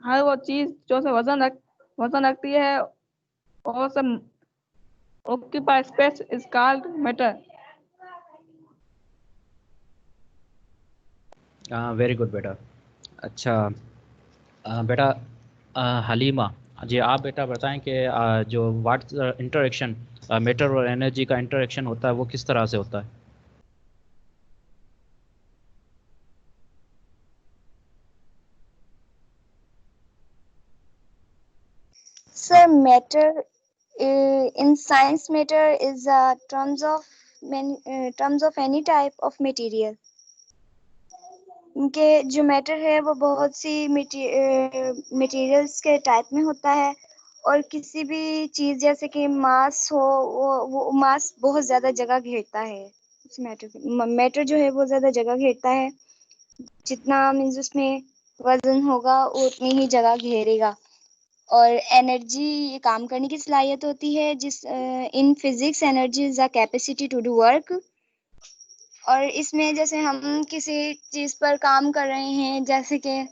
हर वो चीज जो से वजन रखती है और से occupy space is called matter. Very good बेटा। अच्छा बेटा हलीमा जी, आप बेटा बताएं कि जो वाट इंटरेक्शन मैटर और एनर्जी का इंटरेक्शन होता है वो किस तरह से होता है। Sir, matter in science, matter is terms of any type of material. इनके जो मैटर है वो बहुत सी मटेरियल्स के टाइप में होता है, और किसी भी चीज जैसे कि मास हो, वो मास बहुत ज्यादा जगह घेरता है। उस मैटर जो है वो ज्यादा जगह घेरता है, जितना मीन्स उसमें वजन होगा वो उतनी ही जगह घेरेगा। और एनर्जी ये काम करने की सलाहियत होती है, जिस in physics energy is a capacity to do work. और इसमें जैसे हम किसी चीज पर काम कर रहे हैं, जैसे कि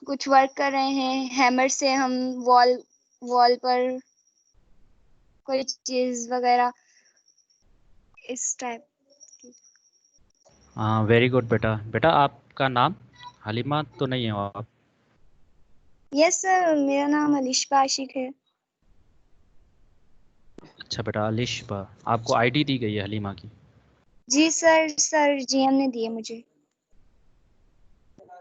कुछ वर्क कर रहे हैं, हैमर से हम वॉल वॉल पर कोई चीज वगैरह इस टाइप। हाँ वेरी गुड बेटा। बेटा आपका नाम हलीमा तो नहीं है आप? यस सर, मेरा नाम अलिशा आशिक है। अच्छा बेटा अलिशा, आपको आईडी दी गई है हलीमा की? जी सर जीएम ने दिए मुझे।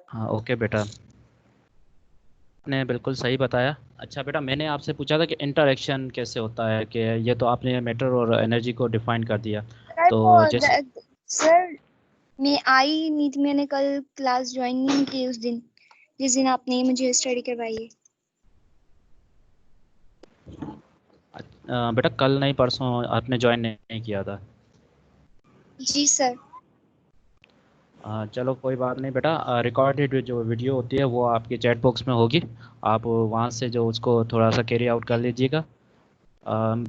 हाँ ओके बेटा, आपने बिल्कुल सही बताया। अच्छा बेटा मैंने आपसे पूछा था कि इंटरेक्शन कैसे होता है, कि ये तो आपने मैटर और एनर्जी को डिफाइन कर दिया। सर तो वो जैसे सर मैं आई नहीं थी, मैंने कल क्लास ज्वाइन नहीं की उस दिन, जिस दिन आपने मुझे स्टडी करवाई है। बेटा कल नहीं परसों आपने ज्वाइन नहीं किया था? जी सर। चलो कोई बात नहीं बेटा, रिकॉर्डेड जो वीडियो होती है वो आपके चैट बॉक्स में होगी, आप वहाँ से जो उसको थोड़ा सा कैरी आउट कर लीजिएगा।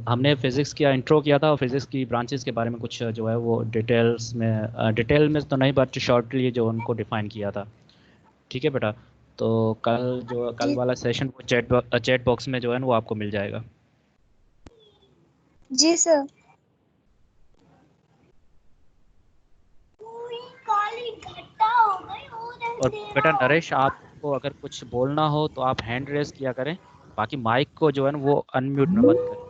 हमने फिज़िक्स का इंट्रो किया था और फिज़िक्स की ब्रांचेस के बारे में कुछ जो है वो डिटेल में तो नहीं बट शॉर्टली जो उनको डिफाइन किया था। ठीक है बेटा, तो कल जी वाला सेशन वो चैट बॉक्स में जो है ना वो आपको मिल जाएगा। जी सर। और बेटा नरेश, आपको अगर कुछ बोलना हो तो आप हैंड रेस किया करें, बाकी माइक को जो है ना वो अनम्यूट में मत करें।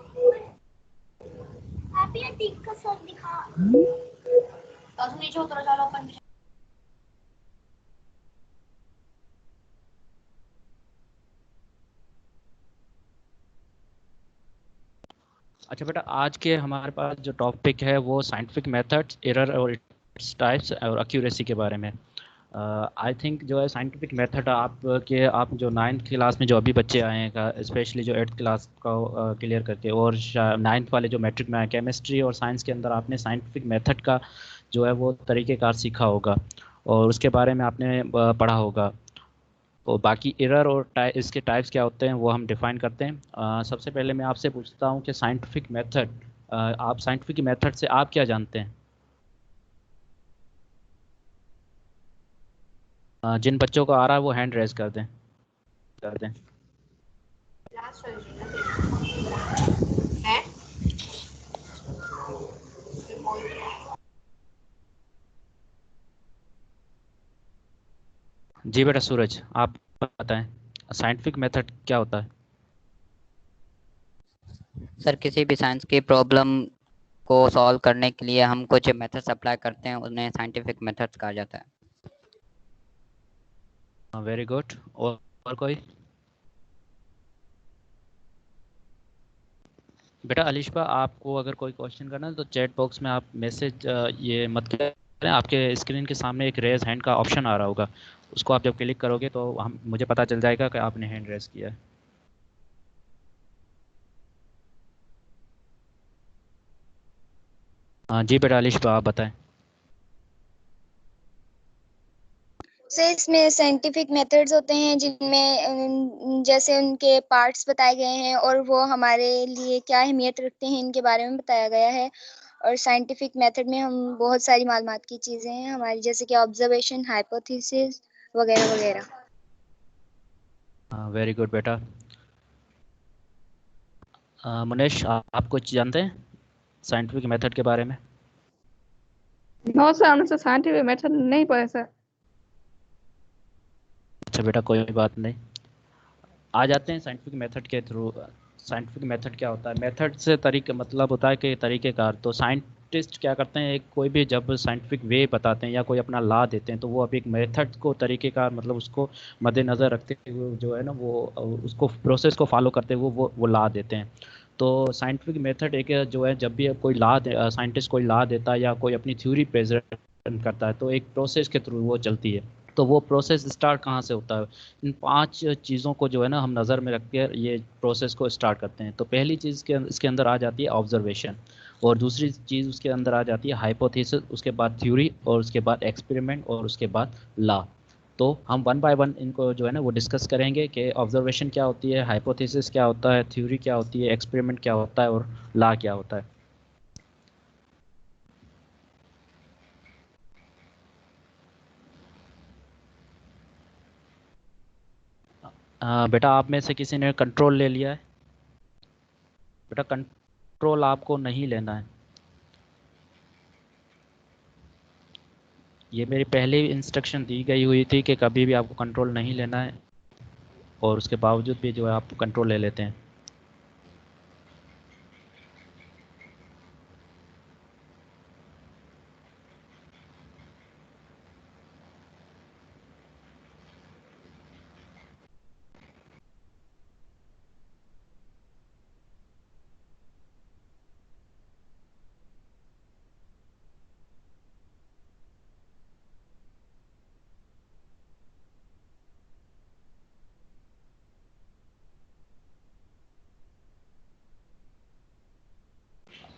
अच्छा बेटा, आज के हमारे पास जो टॉपिक है वो साइंटिफिक मेथड्स, एरर और इट्स टाइप्स और एक्यूरेसी के बारे में। आई थिंक जो है साइंटिफिक मेथड आप जो नाइन्थ क्लास में जो अभी बच्चे आए हैं, स्पेशली जो एट्थ क्लास का क्लियर करके, और नाइन्थ वाले जो मैट्रिक में आए, केमिस्ट्री और साइंस के अंदर आपने साइंटिफिक मेथड का जो है वो तरीक़ेकार सीखा होगा और उसके बारे में आपने पढ़ा होगा। तो बाकी एरर और इसके टाइप्स क्या होते हैं वो हम डिफाइन करते हैं। सबसे पहले मैं आपसे पूछता हूँ कि साइंटिफिक मेथड, आप साइंटिफिक मेथड से आप क्या जानते हैं? जिन बच्चों को आ रहा है वो हैंड रेज कर दें। जी बेटा सूरज, आप बताएं साइंटिफिक मेथड क्या होता है? सर किसी भी साइंस की प्रॉब्लम को सॉल्व करने के लिए हम कुछ मेथड्स अप्लाई करते हैं, उन्हें साइंटिफिक मेथड्स कहा जाता है। Very good. और कोई? बेटा अलिशा, आपको अगर कोई क्वेश्चन करना है तो चैट बॉक्स में आप मैसेज ये मत करें, आपके स्क्रीन के सामने एक रेज हैंड का ऑप्शन आ रहा होगा, उसको आप जब क्लिक करोगे तो हम मुझे पता चल जाएगा कि आपने हैंड रेज किया है। हाँ जी बेटा अलिशा, आप बताएं। सर इसमें साइंटिफिक मेथड्स होते हैं जिनमें जैसे उनके पार्ट्स बताए गए हैं और वो हमारे लिए क्या अहमियत रखते हैं इनके बारे में बताया गया है। और साइंटिफिक मेथड में हम बहुत सारी मालूमात की चीज़ें हैं हमारी, जैसे कि ऑब्जर्वेशन, हाइपोथेसिस वगैरह वगैरह। वेरी गुड बेटा। मुनेश, आप कुछ जानते हैं साइंटिफिक मेथड के बारे में? नो सर, हमने साइंटिफिक मेथड नहीं पढ़े सर। अच्छा बेटा, कोई बात नहीं। आ जाते हैं साइंटिफिक मेथड के थ्रू। साइंटिफिक मेथड क्या होता है? मेथड से तरीके मतलब होता है कि तरीक़ेकार। तो साइंटिस्ट क्या करते हैं, एक कोई भी जब साइंटिफिक वे बताते हैं या कोई अपना लॉ देते हैं, तो वो अब एक मेथड को तरीक़ेकार मतलब उसको मद्देनज़र रखते हुए जो है ना वो उसको प्रोसेस को फॉलो करते हुए वो लॉ देते हैं। तो साइंटिफिक मेथड एक जो है, जब भी कोई लॉ साइंटिस्ट कोई लॉ देता है या कोई अपनी थ्योरी प्रेजेंट करता है, तो एक प्रोसेस के थ्रू वो चलती है। तो वो प्रोसेस स्टार्ट कहाँ से होता है? इन 5 चीज़ों को जो है ना हम नज़र में रख के ये प्रोसेस को स्टार्ट करते हैं। तो पहली चीज़ के इसके अंदर आ जाती है ऑब्जर्वेशन, और दूसरी चीज़ उसके अंदर आ जाती है हाइपोथेसिस, उसके बाद थ्योरी, और उसके बाद एक्सपेरिमेंट, और उसके बाद लॉ। तो हम वन बाय वन इनको जो है ना वो डिस्कस करेंगे कि ऑब्जर्वेशन क्या होती है, हाइपोथेसिस क्या होता है, थ्योरी क्या होती है, एक्सपेरिमेंट क्या होता है, और लॉ क्या होता है। बेटा, आप में से किसी ने कंट्रोल ले लिया है? बेटा, कंट्रोल आपको नहीं लेना है। ये मेरी पहले ही इंस्ट्रक्शन दी गई हुई थी कि कभी भी आपको कंट्रोल नहीं लेना है, और उसके बावजूद भी जो है आप कंट्रोल ले लेते हैं।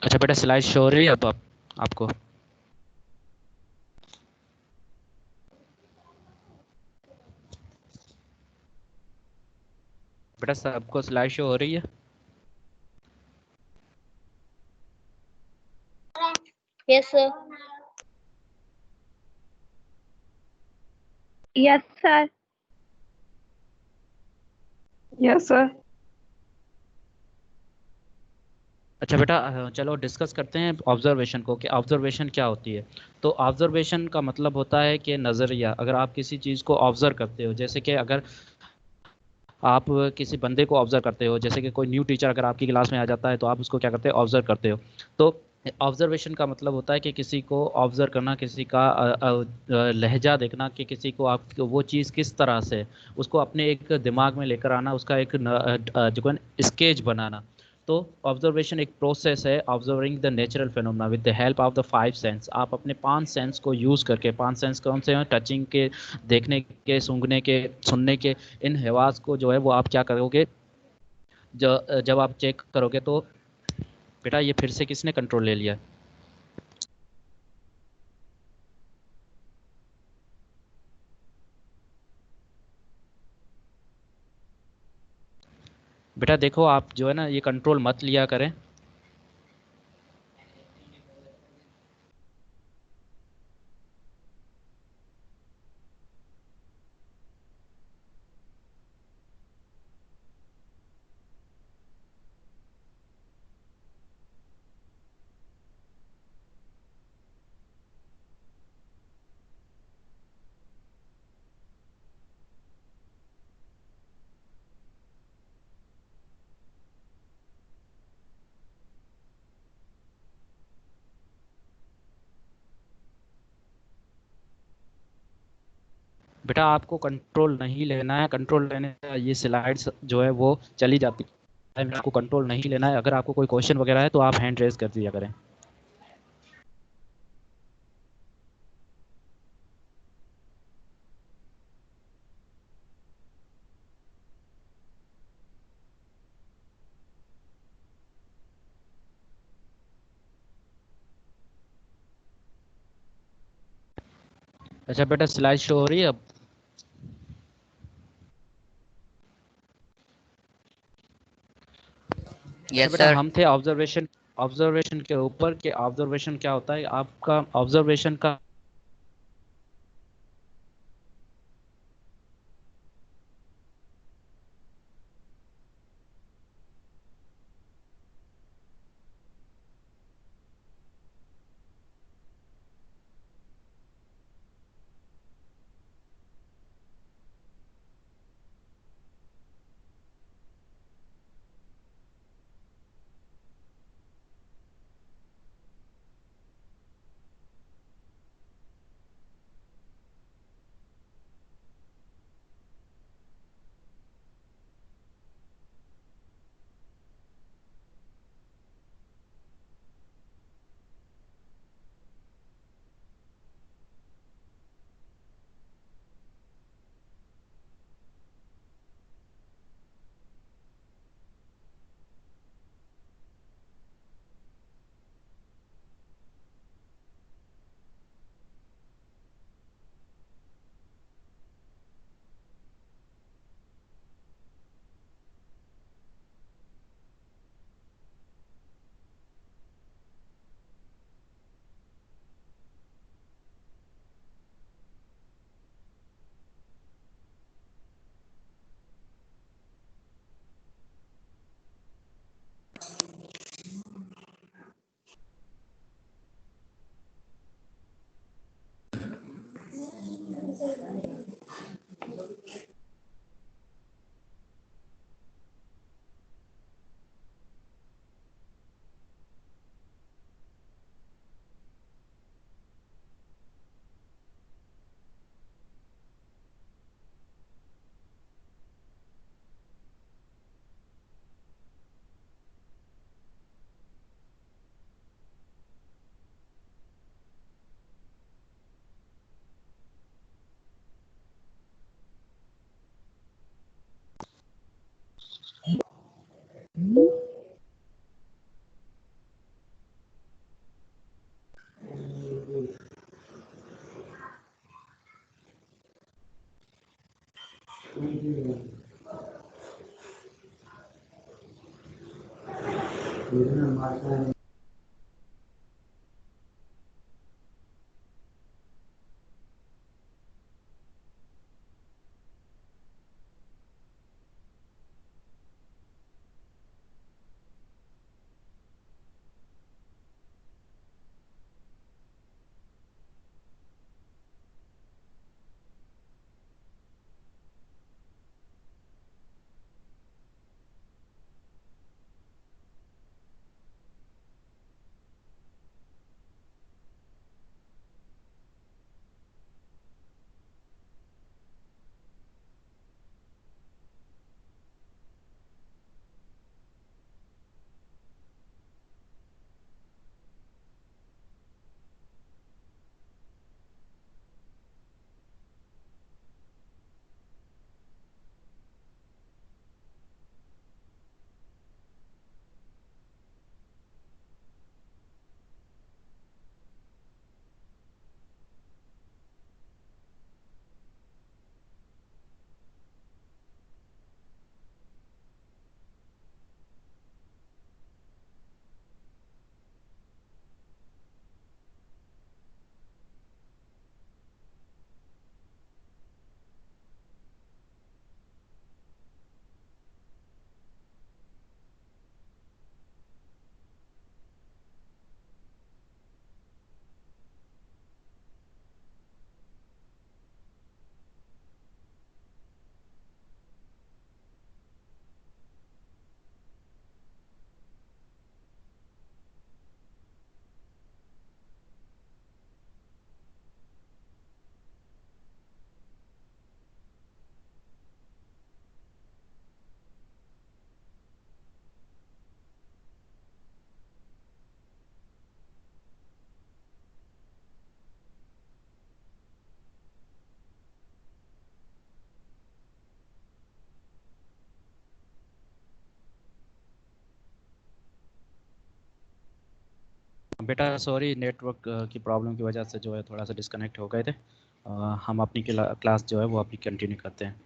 अच्छा बेटा, स्लाइड शो हो रही है अब आपको? बेटा, सबको स्लाइड शो हो रही है? Yes sir. Yes sir. Yes sir. अच्छा बेटा, चलो डिस्कस करते हैं ऑब्जर्वेशन को कि ऑब्जर्वेशन क्या होती है। तो ऑब्जर्वेशन का मतलब होता है कि नज़रिया। अगर आप किसी चीज़ को ऑब्जर्व करते हो, जैसे कि अगर आप किसी बंदे को ऑब्जर्व करते हो, जैसे कि कोई न्यू टीचर अगर आपकी क्लास में आ जाता है, तो आप उसको क्या करते हो, ऑब्जर्व करते हो। तो ऑब्जर्वेशन का मतलब होता है कि किसी को ऑब्जर्व करना, किसी का लहजा देखना, कि किसी को आप वो चीज़ किस तरह से उसको अपने एक दिमाग में लेकर आना, उसका एक जो है स्केच बनाना। तो ऑब्जर्वेशन एक प्रोसेस है observing the natural phenomena with the help of the 5 sense. आप अपने 5 सेंस को यूज़ करके, 5 सेंस कौन से हैं? टचिंग के, देखने के, सूंघने के, सुनने के, इन हवास को जो है वो आप क्या करोगे, जब आप चेक करोगे। तो बेटा, ये फिर से किसने कंट्रोल ले लिया? बेटा देखो, आप जो है ना ये कंट्रोल मत लिया करें। बेटा, आपको कंट्रोल नहीं लेना है। कंट्रोल लेने का ये स्लाइड्स जो है वो चली जाती है। आपको कंट्रोल नहीं लेना है। अगर आपको कोई क्वेश्चन वगैरह है तो आप हैंड रेज कर दिया करें। अच्छा बेटा, स्लाइड शो हो रही है अब? अच्छा यस बेटा, सर। हम थे ऑब्जर्वेशन। ऑब्जर्वेशन के ऊपर के ऑब्जर्वेशन क्या होता है आपका? ऑब्जर्वेशन का बेटा सॉरी, नेटवर्क की प्रॉब्लम की वजह से जो है थोड़ा सा डिस्कनेक्ट हो गए थे। हम अपनी क्लास जो है वो अभी कंटिन्यू करते हैं।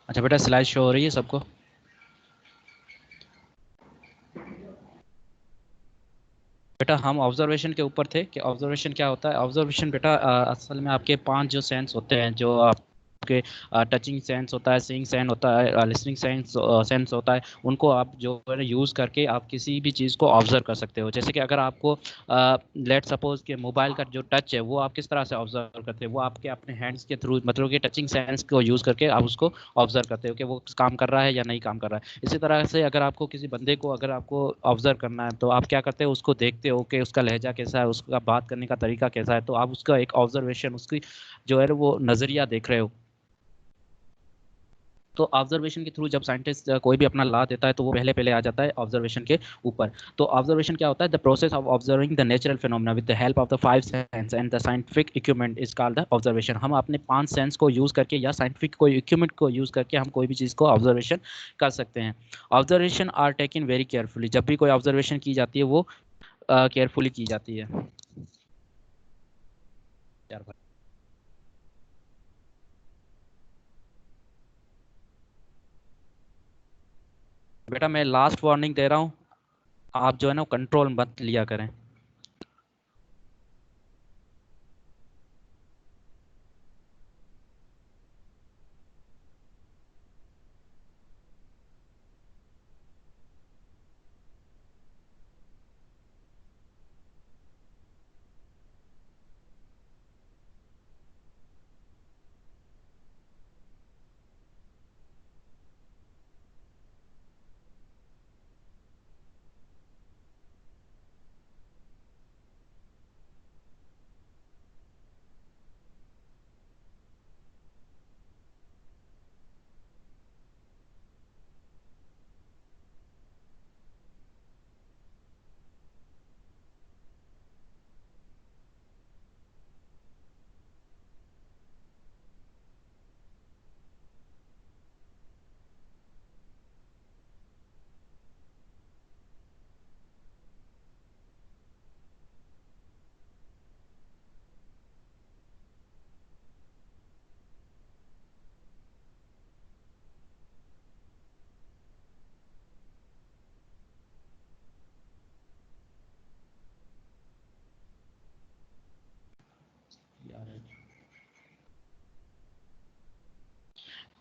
अच्छा बेटा, स्लाइड शो हो रही है सबको? बेटा हम ऑब्जर्वेशन के ऊपर थे कि ऑब्जर्वेशन क्या होता है। ऑब्जर्वेशन बेटा असल में आपके 5 जो सेंस होते हैं, जो आपके टचिंग सेंस होता है, सीइंग सेंस होता है, लिसनिंग सेंस सेंस होता है, उनको आप जो है यूज़ करके आप किसी भी चीज़ को ऑब्जर्व कर सकते हो। जैसे कि अगर आपको लेट सपोज कि मोबाइल का जो टच है वो आप किस तरह से ऑब्जर्व करते हो, वो आपके अपने हैंड्स के थ्रू, मतलब कि टचिंग सेंस को यूज़ करके आप उसको ऑब्जर्व करते हो कि वो काम कर रहा है या नहीं काम कर रहा है। इसी तरह से अगर आपको किसी बंदे को अगर आपको ऑब्जर्व करना है तो आप क्या करते हो, उसको देखते हो कि उसका लहजा कैसा है, उसका बात करने का तरीका कैसा है, तो आप उसका एक ऑब्जर्वेशन, उसकी जो है वो नज़रिया देख रहे हो। तो ऑब्जर्वेशन के थ्रू जब साइंटिस्ट कोई भी अपना ला देता है तो वो पहले पहले आ जाता है ऑब्जर्वेशन के ऊपर। तो ऑब्जर्वेशन क्या होता है? The process of observing the natural phenomena with the help of the 5 sense and the scientific equipment is called the observation. हम अपने 5 सेंस को यूज़ करके या साइंटिफिक कोई इक्विपमेंट को यूज़ करके हम कोई भी चीज़ को ऑब्जर्वेशन कर सकते हैं। Observation are taken very carefully. जब भी कोई ऑब्जर्वेशन की जाती है वो केयरफुली की जाती है। यार भाई, बेटा मैं लास्ट वार्निंग दे रहा हूँ, आप जो है ना कंट्रोल मत लिया करें।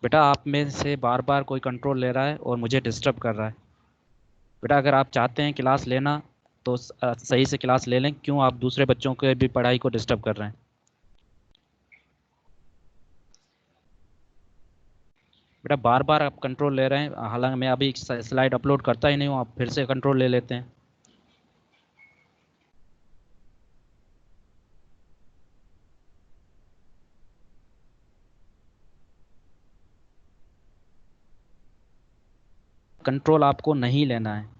बेटा आप में से बार बार कोई कंट्रोल ले रहा है और मुझे डिस्टर्ब कर रहा है। बेटा अगर आप चाहते हैं क्लास लेना तो सही से क्लास ले लें, क्यों आप दूसरे बच्चों के भी पढ़ाई को डिस्टर्ब कर रहे हैं। बेटा बार बार आप कंट्रोल ले रहे हैं, हालांकि मैं अभी स्लाइड अपलोड करता ही नहीं हूँ, आप फिर से कंट्रोल ले लेते हैं। कंट्रोल आपको नहीं लेना है।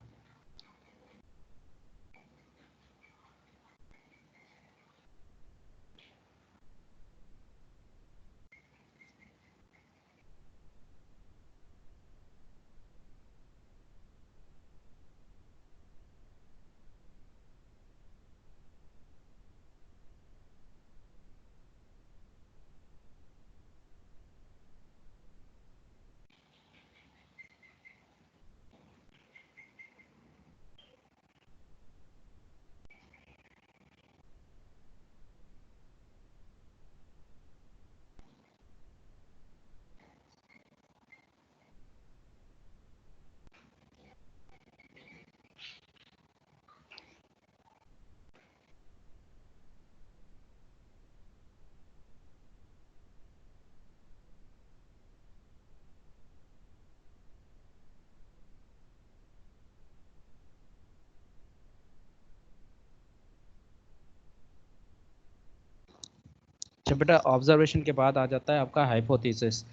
अच्छा बेटा ऑब्जर्वेशन के बाद आ जाता है आपका हाइपोथेसिस।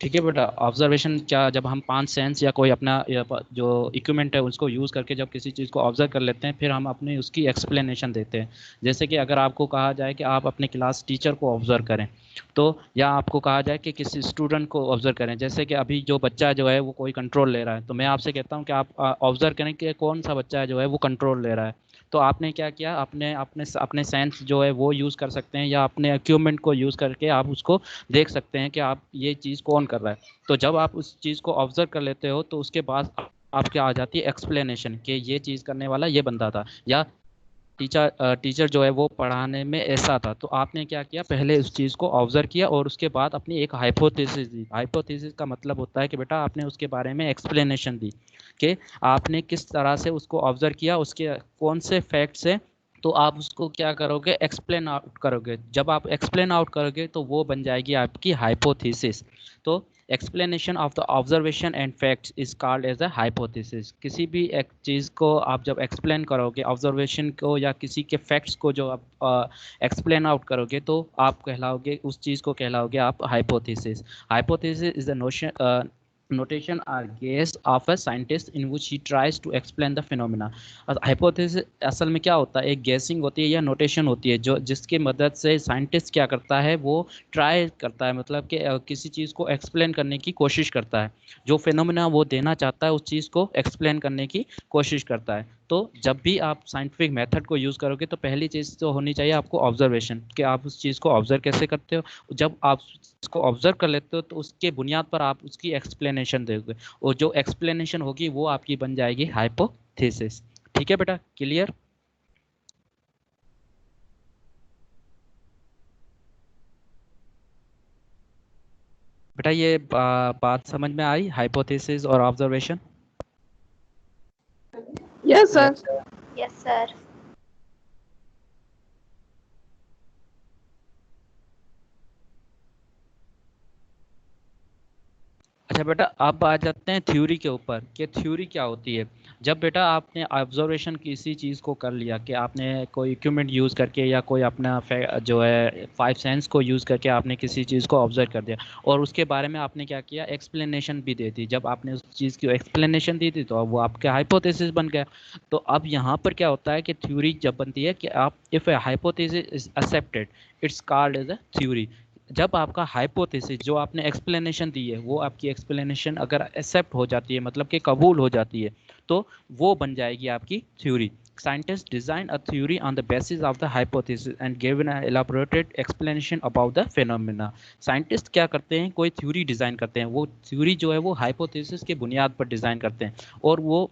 ठीक है बेटा, ऑब्जर्वेशन क्या, जब हम 5 सेंस या कोई अपना जो इक्विपमेंट है उसको यूज़ करके जब किसी चीज़ को ऑब्जर्व कर लेते हैं, फिर हम अपनी उसकी एक्सप्लेनेशन देते हैं। जैसे कि अगर आपको कहा जाए कि आप अपने क्लास टीचर को ऑब्जर्व करें, तो या आपको कहा जाए कि किसी स्टूडेंट को ऑब्जर्व करें, जैसे कि अभी जो बच्चा जो है वो कोई कंट्रोल ले रहा है, तो मैं आपसे कहता हूँ कि आप ऑब्जर्व करें कि कौन सा बच्चा जो है वो कंट्रोल ले रहा है। तो आपने क्या किया, अपने अपने अपने सेंस जो है वो यूज़ कर सकते हैं, या अपने इक्विपमेंट को यूज़ करके आप उसको देख सकते हैं कि आप ये चीज़ कौन कर रहा है। तो जब आप उस चीज़ को ऑब्जर्व कर लेते हो तो उसके बाद आपके आ जाती है एक्सप्लेनेशन कि ये चीज़ करने वाला ये बंदा था, या टीचर जो है वो पढ़ाने में ऐसा था। तो आपने क्या किया, पहले उस चीज़ को ऑब्जर्व किया और उसके बाद अपनी एक हाइपोथेसिस दी। हाइपोथेसिस का मतलब होता है कि बेटा आपने उसके बारे में एक्सप्लेनेशन दी कि आपने किस तरह से उसको ऑब्जर्व किया, उसके कौन से फैक्ट्स है। तो आप उसको क्या करोगे, एक्सप्लेन आउट करोगे। जब आप एक्सप्लेन आउट करोगे तो वो बन जाएगी आपकी हाइपोथेसिस। तो explanation of the observation and facts is called as a hypothesis. किसी भी एक चीज़ को आप जब एक्सप्लेन करोगे, ऑब्जर्वेशन को या किसी के फैक्ट्स को जो आप एक्सप्लेन आउट करोगे, तो आप कहलाओगे, उस चीज़ को कहलाओगे आप hypothesis. Hypothesis is the notion notation or guess of a scientist in which he tries to explain the phenomena। Hypothesis असल में क्या होता है, एक गैसिंग होती है या नोटेशन होती है जो जिसकी मदद से साइंटिस्ट क्या करता है, वो ट्राई करता है, मतलब कि किसी चीज़ को एक्सप्लेन करने की कोशिश करता है। जो फिनोमिना वो देना चाहता है उस चीज़ को एक्सप्लेन करने की कोशिश करता है। तो जब भी आप साइंटिफिक मेथड को यूज़ करोगे तो पहली चीज़ तो होनी चाहिए आपको ऑब्जर्वेशन, कि आप उस चीज़ को ऑब्जर्व कैसे करते हो। जब आप उसको ऑब्जर्व कर लेते हो तो उसके बुनियाद पर आप उसकी एक्सप्लेनेशन दोगे, और जो एक्सप्लेनेशन होगी वो आपकी बन जाएगी हाइपोथेसिस। ठीक है बेटा, क्लियर। बेटा ये बात समझ में आई, हाइपोथेसिस और observation. Yes, sir. Yes sir. अच्छा बेटा अब आ जाते हैं थ्योरी के ऊपर, कि थ्योरी क्या होती है। जब बेटा आपने ऑब्जर्वेशन किसी चीज़ को कर लिया, कि आपने कोई इक्विपमेंट यूज़ करके या कोई अपना जो है 5 सेंस को यूज़ करके आपने किसी चीज़ को ऑब्जर्व कर दिया, और उसके बारे में आपने क्या किया, एक्सप्लेनेशन भी दे दी। जब आपने उस चीज़ की एक्सप्लेनेशन दी थी तो अब वो आपका हाइपोथेसिस बन गया। तो अब यहाँ पर क्या होता है कि थ्योरी जब बनती है, कि आप if a hypothesis is accepted it's called as a theory. जब आपका हाइपोथेसिस जो आपने एक्सप्लेनेशन दी है वो आपकी एक्सप्लेनेशन अगर एक्सेप्ट हो जाती है, मतलब कि कबूल हो जाती है, तो वो बन जाएगी आपकी theory. Scientist design a theory on the basis of the hypothesis and give an elaborated explanation about the phenomena. Scientist क्या करते हैं, कोई थ्योरी डिजाइन करते हैं, वो थ्योरी जो है वो हाइपोथेसिस के बुनियाद पर डिजाइन करते हैं, और वो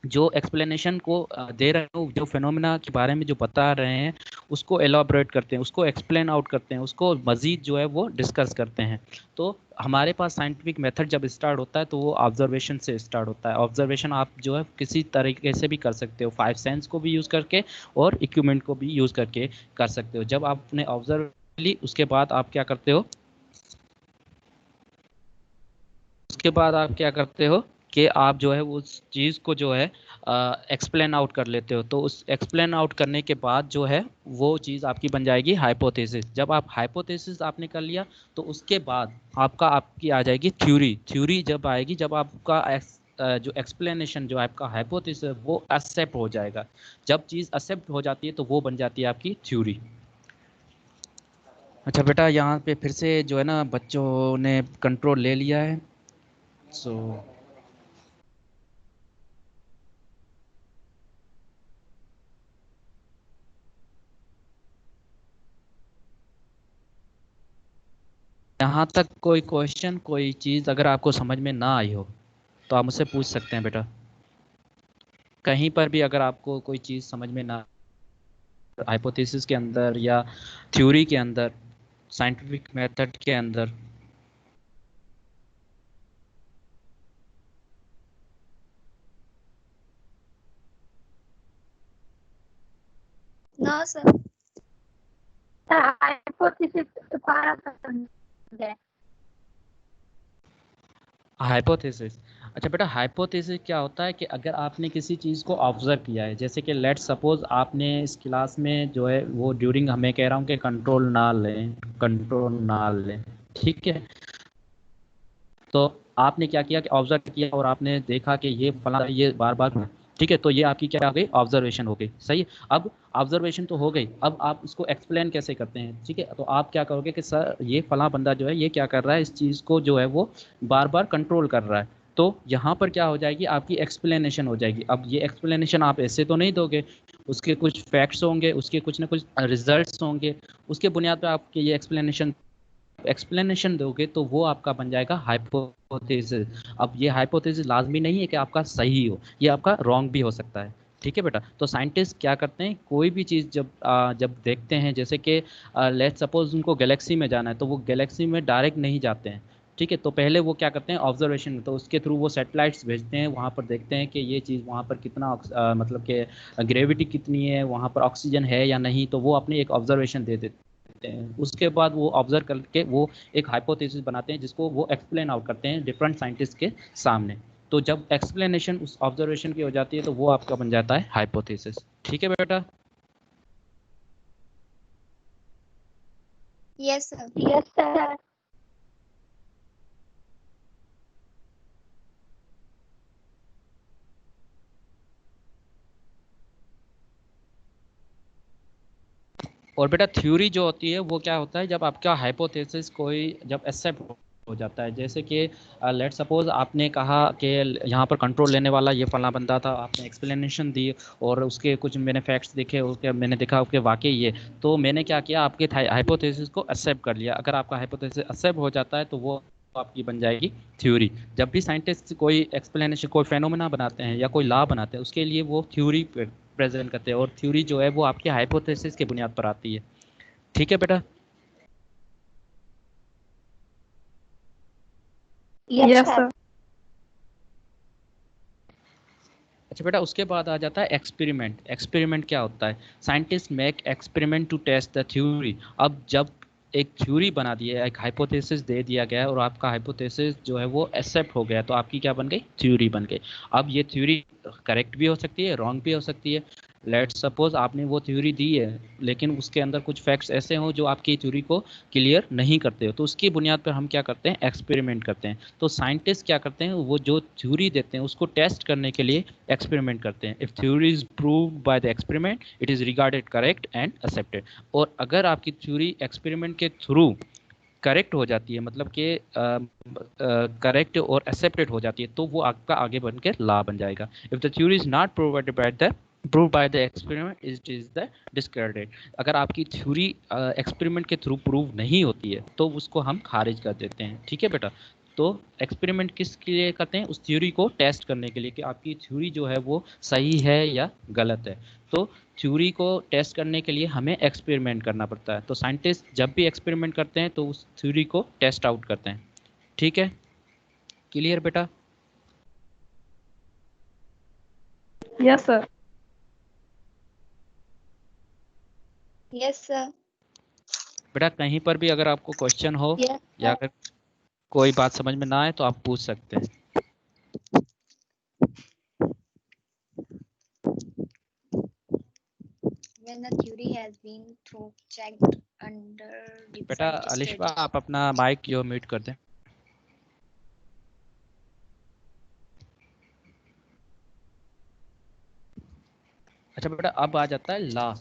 जो एक्सप्लेनेशन को दे रहे हो, जो फिनोमेना के बारे में जो बता रहे हैं, उसको एलाबोरेट करते हैं, उसको एक्सप्लेन आउट करते हैं, उसको मज़ीद जो है वो डिस्कस करते हैं। तो हमारे पास साइंटिफिक मेथड जब स्टार्ट होता है तो वो ऑब्जर्वेशन से स्टार्ट होता है। ऑब्जर्वेशन आप जो है किसी तरीके से भी कर सकते हो, 5 सेंस को भी यूज़ करके और इक्विपमेंट को भी यूज़ करके कर सकते हो। जब आपने ऑब्जर्व ली, उसके बाद आप क्या करते हो, कि आप जो है उस चीज़ को जो है एक्सप्लेन आउट कर लेते हो। तो उस एक्सप्लेन आउट करने के बाद जो है वो चीज़ आपकी बन जाएगी हाइपोथेसिस। जब आप हाइपोथेसिस आपने कर लिया तो उसके बाद आपकी आ जाएगी थ्योरी। थ्योरी जब आएगी, जब आपका जो एक्सप्लेनेशन जो आपका हाइपोथेसिस है वो एक्सेप्ट हो जाएगा। जब चीज़ एक्सेप्ट हो जाती है तो वो बन जाती है आपकी थ्योरी। अच्छा बेटा, यहाँ पे फिर से जो है ना बच्चों ने कंट्रोल ले लिया है। सो यहाँ तक कोई क्वेश्चन, कोई चीज़ अगर आपको समझ में ना आई हो तो आप मुझसे पूछ सकते हैं बेटा। कहीं पर भी अगर आपको कोई चीज़ समझ में ना, हाइपोथेसिस के अंदर या थ्योरी के अंदर, साइंटिफिक मेथड के अंदर। No sir. हाइपोथेसिस दोबारा समझ है। हाइपोथेसिस, अच्छा बेटा, हाइपोथेसिस क्या होता है कि अगर आपने किसी चीज़ को ऑब्जर्व किया है, जैसे कि लेट्स सपोज आपने इस क्लास में जो है वो ड्यूरिंग, हमें कह रहा हूँ कि कंट्रोल ना लें, ठीक है। तो आपने क्या किया कि ऑब्जर्व किया और आपने देखा कि ये फला ये बार बार, ठीक है। तो ये आपकी क्या हो गई, ऑब्जर्वेशन हो गई, सही है। अब ऑब्जर्वेशन तो हो गई, अब आप इसको एक्सप्लेन कैसे करते हैं, ठीक है। तो आप क्या करोगे कि सर ये फला बंदा जो है ये क्या कर रहा है, इस चीज़ को जो है वो बार बार कंट्रोल कर रहा है। तो यहाँ पर क्या हो जाएगी, आपकी एक्सप्लेनेशन हो जाएगी। अब ये एक्सप्लेनेशन आप ऐसे तो नहीं दोगे, उसके कुछ फैक्ट्स होंगे, उसके कुछ ना कुछ रिजल्ट्स होंगे, उसके बुनियाद पर आपके ये एक्सप्लेनेशन दोगे तो वो आपका बन जाएगा हाइपोथेसिस। अब ये हाइपोथेसिस लाजमी नहीं है कि आपका सही हो, ये आपका रॉन्ग भी हो सकता है, ठीक है बेटा। तो साइंटिस्ट क्या करते हैं, कोई भी चीज़ जब देखते हैं, जैसे कि लेट्स सपोज उनको गैलेक्सी में जाना है, तो वो गैलेक्सी में डायरेक्ट नहीं जाते हैं, ठीक है। तो पहले वो क्या करते हैं, ऑब्जर्वेशन, तो उसके थ्रू वो सैटेलाइट्स भेजते हैं, वहाँ पर देखते हैं कि ये चीज़ वहाँ पर कितना मतलब कि ग्रेविटी कितनी है, वहाँ पर ऑक्सीजन है या नहीं, तो वो अपनी एक ऑब्जर्वेशन दे देते हैं। उसके बाद वो ऑब्जर्व करके वो एक हाइपोथेसिस बनाते हैं, जिसको वो एक्सप्लेन आउट करते हैं डिफरेंट साइंटिस्ट के सामने। तो जब एक्सप्लेनेशन उस ऑब्जर्वेशन की हो जाती है तो वो आपका बन जाता है हाइपोथेसिस, ठीक है बेटा। Yes sir. Yes sir. और बेटा थ्योरी जो होती है वो क्या होता है, जब आपका हाइपोथेसिस कोई जब एक्सेप्ट हो जाता है, जैसे कि लेट सपोज आपने कहा कि यहाँ पर कंट्रोल लेने वाला ये फला बंदा था, आपने एक्सप्लेनेशन दी और उसके कुछ मैंने फैक्ट्स देखे, उसके मैंने देखा कि वाकई ये, तो मैंने क्या किया, आपके हाइपोथेसिस को एक्सेप्ट कर लिया। अगर आपका हाइपोथेसिस एक्सेप्ट हो जाता है तो वो आपकी बन जाएगी थ्योरी। जब भी साइंटिस्ट कोई एक्सप्लेनेशन, कोई फेनोमेना बनाते हैं या कोई लॉ बनाते हैं, उसके लिए वो थ्योरी प्रेजेंट करते हैं, और थ्योरी जो है वो आपके हाइपोथेसिस की बुनियाद पर आती है, ठीक है बेटा। Yes sir. अच्छा बेटा, उसके बाद आ जाता है एक्सपेरिमेंट। एक्सपेरिमेंट क्या होता है, scientist make experiment to test the theory. अब जब एक थ्योरी बना दी है, एक हाइपोथेसिस दे दिया गया है और आपका हाइपोथेसिस जो है वो एक्सेप्ट हो गया, तो आपकी क्या बन गई, थ्योरी बन गई। अब ये थ्योरी करेक्ट भी हो सकती है, रॉन्ग भी हो सकती है। लेट्स सपोज आपने वो थ्योरी दी है लेकिन उसके अंदर कुछ फैक्ट्स ऐसे हों जो आपकी थ्योरी को क्लियर नहीं करते हो, तो उसकी बुनियाद पर हम क्या करते हैं, एक्सपेरिमेंट करते हैं। तो साइंटिस्ट क्या करते हैं, वो जो थ्योरी देते हैं उसको टेस्ट करने के लिए एक्सपेरिमेंट करते हैं। If theory is proved by the experiment it is regarded correct and accepted. और अगर आपकी थ्योरी एक्सपेरिमेंट के थ्रू करेक्ट हो जाती है, मतलब कि करेक्ट और एक्सेप्टेड हो जाती है, तो वो आपका आगे बन के लॉ बन जाएगा। If the theory is not proved by the experiment it is the discredited. अगर आपकी थ्योरी एक्सपेरिमेंट के थ्रू प्रूव नहीं होती है तो उसको हम खारिज कर देते हैं, ठीक है बेटा। तो एक्सपेरिमेंट किस लिए करते हैं? उस थ्योरी को टेस्ट करने के लिए कि आपकी थ्योरी जो है वो सही है या गलत है। तो थ्योरी को टेस्ट करने के लिए हमें एक्सपेरिमेंट करना पड़ता है। तो साइंटिस्ट जब भी एक्सपेरिमेंट करते हैं तो उस थ्योरी को टेस्ट आउट करते हैं। ठीक है, क्लियर बेटा? Yes, sir. Yes sir. बेटा कहीं पर भी अगर आपको क्वेश्चन हो यस या अगर कोई बात समझ में ना आए तो आप पूछ सकते हैं। when the theory has been through checked under बेटा different अलिशबा stages. आप अपना माइक जो म्यूट कर दें। अच्छा बेटा अब आ जाता है लॉ।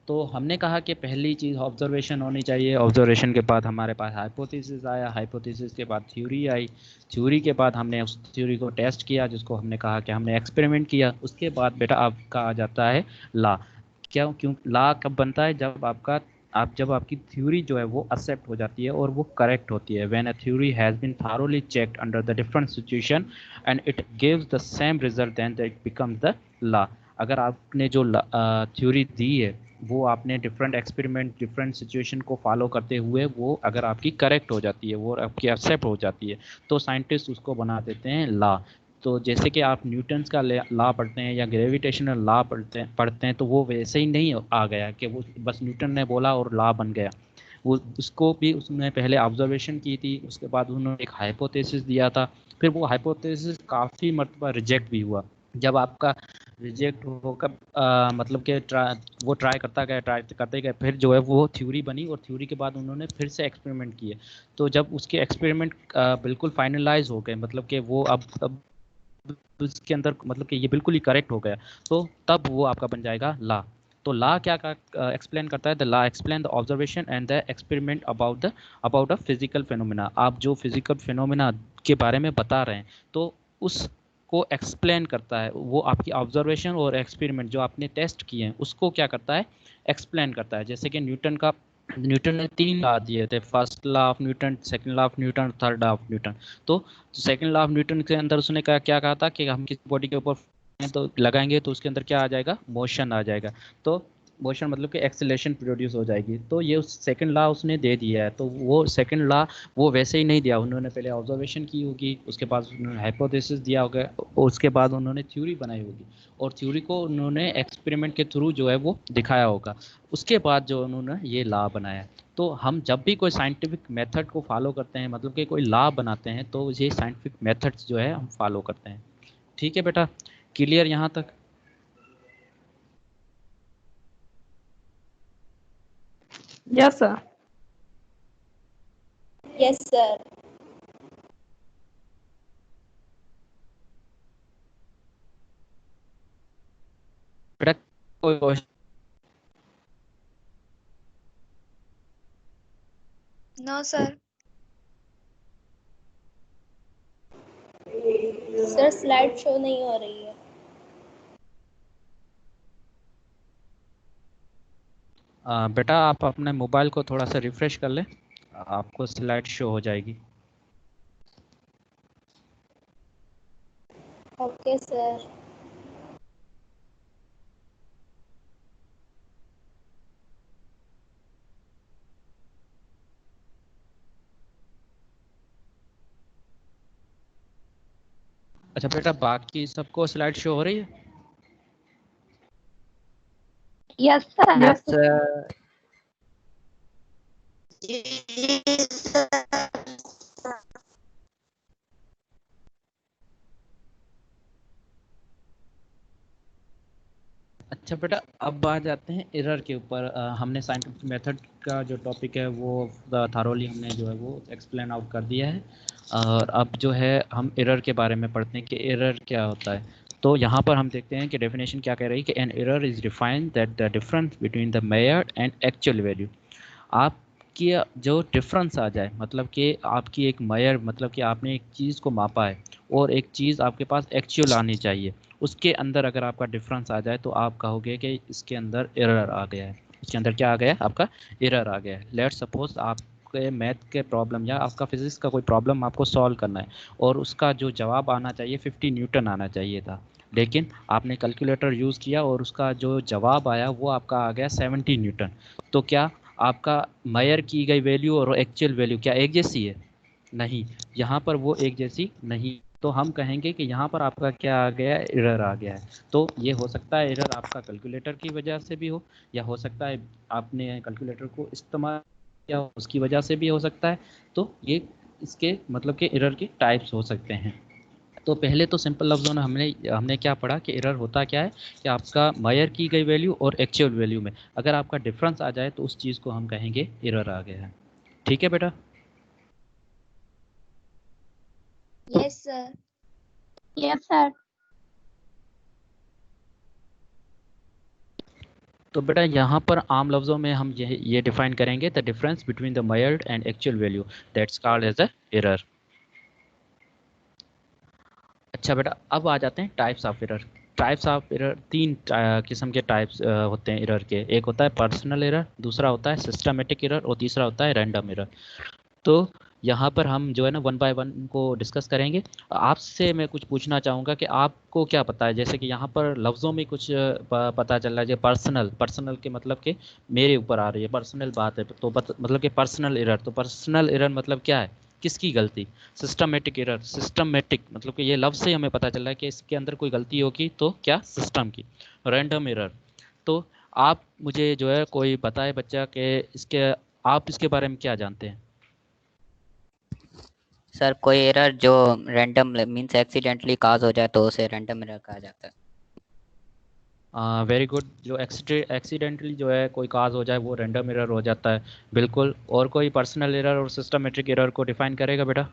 तो हमने कहा कि पहली चीज़ ऑब्जर्वेशन होनी चाहिए, ऑब्जर्वेशन के बाद हमारे पास हाइपोथेसिस आया, हाइपोथेसिस के बाद थ्योरी आई, थ्योरी के बाद हमने उस थ्योरी को टेस्ट किया जिसको हमने कहा कि हमने एक्सपेरिमेंट किया। उसके बाद बेटा आपका आ जाता है लॉ। क्यों लॉ कब बनता है? जब आपकी थ्योरी जो है वो एक्सेप्ट हो जाती है और वो करेक्ट होती है। When a theory has been thoroughly checked under the different situation and it gives the same result then it becomes the law. अगर आपने जो थ्योरी दी है वो आपने डिफरेंट एक्सपेरिमेंट डिफरेंट सिचुएशन को फॉलो करते हुए वो अगर आपकी करेक्ट हो जाती है, वो आपकी एक्सेप्ट हो जाती है, तो साइंटिस्ट उसको बना देते हैं लॉ। तो जैसे कि आप न्यूटन्स का लॉ पढ़ते हैं या ग्रेविटेशनल लॉ पढ़ते हैं तो वो वैसे ही नहीं आ गया कि वो बस न्यूटन ने बोला और लॉ बन गया। वो उसको भी उसने पहले ऑब्जर्वेशन की थी, उसके बाद उन्होंने एक हाइपोथेसिस दिया था, फिर वो हाइपोथेसिस काफ़ी मरतबा रिजेक्ट भी हुआ। जब आपका रिजेक्ट होकर मतलब कि वो ट्राई करते गए, फिर जो है वो थ्योरी बनी और थ्योरी के बाद उन्होंने फिर से एक्सपेरिमेंट किए। तो जब उसके एक्सपेरिमेंट बिल्कुल फाइनलाइज हो गए, मतलब कि वो अब उसके अंदर मतलब कि ये बिल्कुल ही करेक्ट हो गया, तो तब वो आपका बन जाएगा लॉ। तो लॉ क्या एक्सप्लेन करता है? The law explain the observation and the experiment about a physical phenomena. आप जो फिजिकल फिनोमिना के बारे में बता रहे हैं तो उस को एक्सप्लेन करता है। वो आपकी ऑब्जर्वेशन और एक्सपेरिमेंट जो आपने टेस्ट किए हैं उसको क्या करता है? एक्सप्लेन करता है। जैसे कि न्यूटन ने 3 लॉ दिए थे, first law of Newton, second law of Newton, third law of Newton. तो सेकंड लॉ ऑफ न्यूटन के अंदर उसने क्या कहा था कि हम किसी बॉडी के ऊपर तो लगाएंगे तो उसके अंदर क्या आ जाएगा? मोशन आ जाएगा। तो मोशन मतलब कि एक्सेलरेशन प्रोड्यूस हो जाएगी। तो ये उस सेकंड लॉ उसने दे दिया है। तो वो सेकंड लॉ वो वैसे ही नहीं दिया, उन्होंने पहले ऑब्जर्वेशन की होगी, उसके बाद उन्होंने हाइपोथेसिस दिया होगा और उसके बाद उन्होंने थ्योरी बनाई होगी और थ्योरी को उन्होंने एक्सपेरिमेंट के थ्रू जो है वो दिखाया होगा। उसके बाद जो उन्होंने ये लॉ बनाया। तो हम जब भी कोई साइंटिफिक मेथड को फॉलो करते हैं, मतलब कि कोई लॉ बनाते हैं, तो ये साइंटिफिक मेथड्स जो है हम फॉलो करते हैं। ठीक है बेटा, क्लियर यहाँ तक? Yes, sir. Yes sir. बेटा कोई question? No sir. Sir slide show नहीं हो रही है। बेटा आप अपने मोबाइल को थोड़ा सा रिफ्रेश कर लें, आपको स्लाइड शो हो जाएगी। Okay sir. अच्छा बेटा बाकी सबको स्लाइड शो हो रही है? Yes, sir. Yes, sir. Sir अच्छा बेटा अब आ जाते हैं एरर के ऊपर। हमने साइंटिफिक मेथड का जो टॉपिक है वो थारोली हमने जो है वो एक्सप्लेन आउट कर दिया है। और अब जो है हम एरर के बारे में पढ़ते हैं कि एरर क्या होता है। तो यहाँ पर हम देखते हैं कि डेफिनेशन क्या कह रही है कि an error is defined that the difference between the measured and actual value. आपकी जो डिफरेंस आ जाए, मतलब कि आपकी एक मेजर मतलब कि आपने एक चीज़ को मापा है और एक चीज़ आपके पास एक्चुअल आनी चाहिए, उसके अंदर अगर आपका डिफरेंस आ जाए तो आप कहोगे कि इसके अंदर एरर आ गया है। इसके अंदर क्या आ गया है? आपका एरर आ गया है। लेट्स सपोज आपके मैथ के प्रॉब्लम या आपका फिजिक्स का कोई प्रॉब्लम आपको सॉल्व करना है और उसका जो जवाब आना चाहिए 50 न्यूटन आना चाहिए था, लेकिन आपने कैलकुलेटर यूज़ किया और उसका जो जवाब आया वो आपका आ गया 70 न्यूटन। तो क्या आपका मेजर की गई वैल्यू और एक्चुअल वैल्यू क्या एक जैसी है? नहीं, यहाँ पर वो एक जैसी नहीं। तो हम कहेंगे कि यहाँ पर आपका क्या आ गया है, एरर आ गया है। तो ये हो सकता है एरर आपका कैलकुलेटर की वजह से भी हो, या हो सकता है आपने कैलकुलेटर को इस्तेमाल किया उसकी वजह से भी हो सकता है। तो ये इसके मतलब के एरर के टाइप्स हो सकते हैं। तो पहले तो सिंपल लफ्ज़ों में हमने हमने क्या पढ़ा कि एरर होता क्या है कि आपका मेजर की गई वैल्यू और एक्चुअल वैल्यू में अगर आपका डिफरेंस आ जाए तो उस चीज़ को हम कहेंगे एरर आ गया है। ठीक है बेटा? Yes sir. Yes sir. तो बेटा यहाँ पर आम लफ्ज़ों में हम ये डिफाइन करेंगे the difference between the measured and actual value that's called as a error. अच्छा बेटा, अब आ जाते हैं types of error. Types of error तीन किस्म के टाइप्स होते हैं एरर के। एक होता है पर्सनल एरर, दूसरा होता है सिस्टमेटिक एरर और तीसरा होता है रैंडम एरर। तो यहाँ पर हम जो है ना वन बाय वन को डिस्कस करेंगे। आपसे मैं कुछ पूछना चाहूँगा कि आपको क्या पता है, जैसे कि यहाँ पर लफ्ज़ों में कुछ पता चल रहा है जो पर्सनल, पर्सनल के मतलब कि मेरे ऊपर आ रही है, पर्सनल बात है तो मतलब कि पर्सनल एरर। तो पर्सनल एरर मतलब क्या है, किसकी गलती? सिस्टमेटिक एरर, सिस्टमेटिक मतलब कि ये लफ्ज़ से हमें पता चल रहा है कि इसके अंदर कोई गलती होगी तो क्या, सिस्टम की। रैंडम एरर, तो आप मुझे जो है कोई बताए बच्चा कि इसके आप इसके बारे में क्या जानते हैं? सर कोई एरर जो रैंडम मींस एक्सीडेंटली काज हो जाए तो उसे रैंडम एरर कहा जाता है। वेरी गुड, जो एक्सीडेंटली जो है कोई काज हो जाए वो रैंडम एरर हो जाता है, बिल्कुल। और कोई पर्सनल एरर और सिस्टमेटिक एरर को डिफाइन करेगा बेटा?